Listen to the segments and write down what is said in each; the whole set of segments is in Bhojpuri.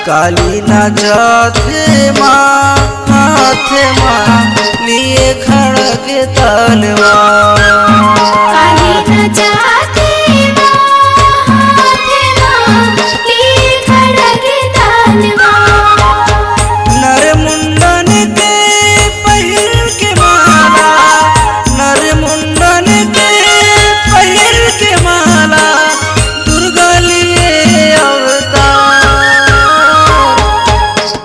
काली नाचते माँ हाथे माँ लिए खड़ग तलवार। काली नाचते माँ हाथे माँ लिए खड़ग तलवार। नर मुंडन के पहिर के माला, नर मुंडन के पहिर के माला, दुर्गा लिए अवतार।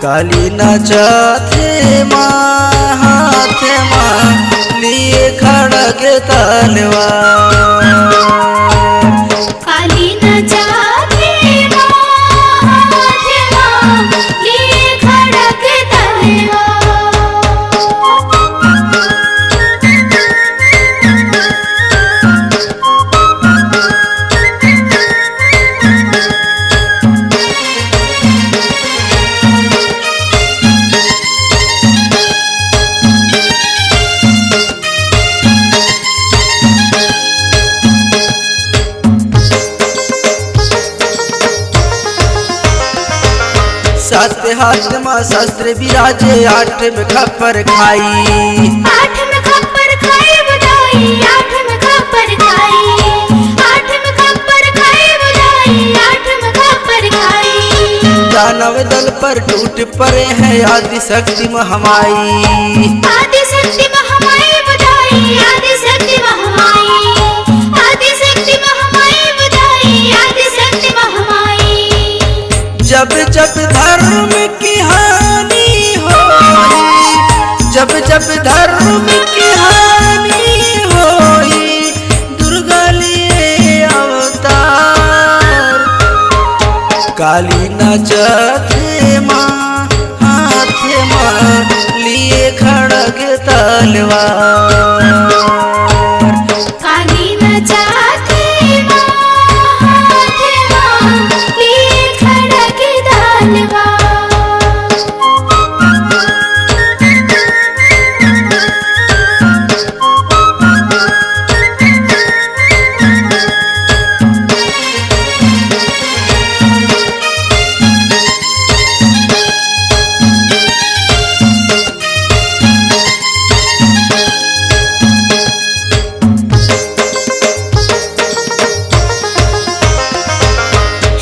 काली नाचते माँ हाथे माँ लिए खड़ग तलवार। काली नाचते माँ हाथे माँ लिए खड़ग तलवार। सात हाथ माँ शस्त्र विराजे, आठ में खप्पर खाई। आठ में खप्पर खाई बुदाई, आठ में खप्पर खाई। आठ में खप्पर खाई बुदाई, आठ में खप्पर खाई। दानव दल पर टूट पड़े हैं आदि शक्ति महामाई। आदि शक्ति महामाई बुदाई, आदि शक्ति महामाई। आदि शक्ति महामाई बुदाई, आदि शक्ति महामाई। जब जब धर्म की हानि होई, जब जब धर्म की हानि होई, दुर्गा लिए अवतार। काली नाचते माँ हाथे माँ लिए खड़ग तलवार। काली नाचते माँ हाथे माँ लिए खड़ग तलवार।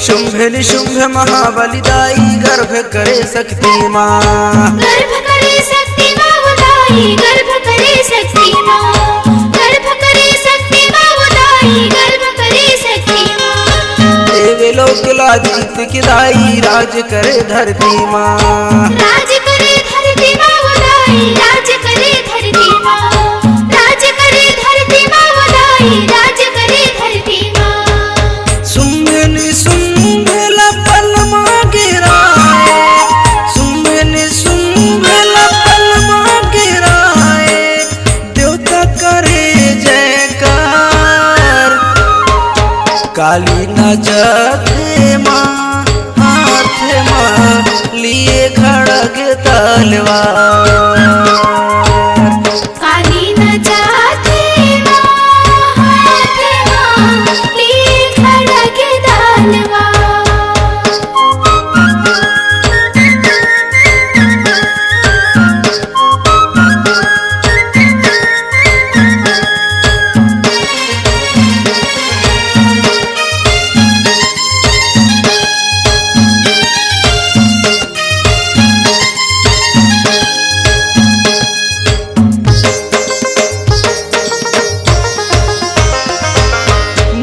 शुंभ निशुंभ महाबलिदाई, गर्भ करे शक्ति माँ। गर्भ करे शक्ति माँ बुदाई, गर्भ करे शक्ति माँ। गर्भ करे शक्ति माँ बुदाई, गर्भ करे शक्ति माँ। देवलोक लाजित की दाई, राज करे धरती माँ। राज करे धरती माँ बुदाई, राज करे धरती माँ। राज करे धरती माँ बुदाई, राज करे धरती माँ। शुंभ निशुंभ लपल माँ गिराए, शुंभ निशुंभ लपल माँ गिराए, देवता करे जयकार। काली नाचते माँ हाथे माँ लिए खड़ग तलवार। काली नाचते माँ हाथे माँ लिए खड़ग तलवार।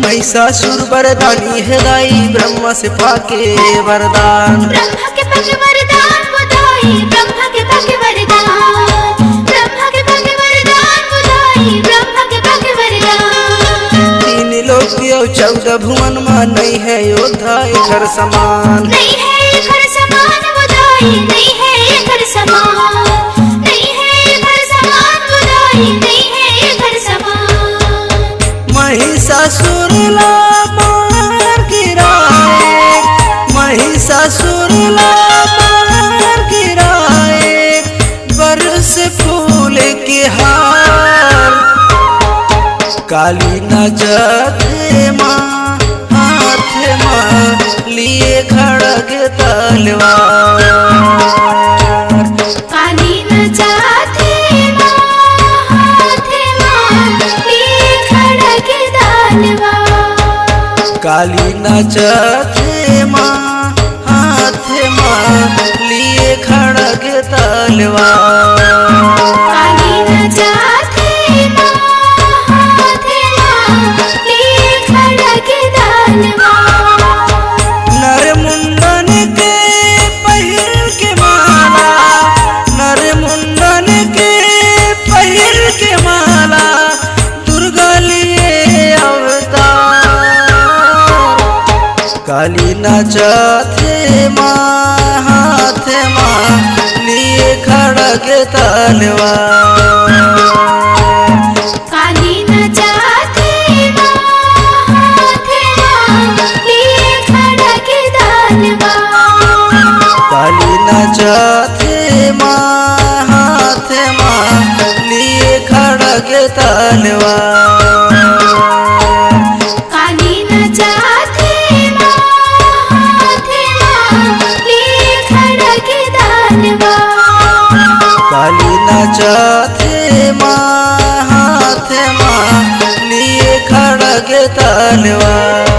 महिषासुर वरदानी है दाई, ब्रह्मा से पाके वरदान। ब्रह्मा के पाके वरदान बुदाई, ब्रह्मा के पाके वरदान। ब्रह्मा के पाके वरदान बुदाई, ब्रह्मा के पाके वरदान। तीन लोक और 14 भुवन माँ, नहीं है योद्धा एकर समान। नहीं है एकर समान बुदाई, नहीं है एकर समान। नहीं है एकर समान बुदाई, नहीं है एकर समान। महिषासुर ला मार गिराए, महिषासुर ला मार गिराए, बरस फूल के हार काली नजर माँ हाथ माँ लिए खड़ग तलवार काली न जाते माँ हाथ माँ लिए खड़ग तलवार काली नजर माँ हाथ माँ लिए खड़ग तलवार काली न जाते माँ हाथ माँ लिए खड़ग तलवार नर मुंडन के पहिर के माला नर मुंडन के पहिर के माला दुर्गा लिए अवतार काली नाचते माँ हाथ माँ लिए खड़ग तलवार काली न जाते माँ हाथ माँ लिए खड़ग तलवार काली नाचते माँ हाथ माँ लिए खड़ग तलवार काली न जाते माँ हाथ माँ लिए खड़ग तलवार काली नाचते माँ हाथ माँ लिए खड़ग तलवार।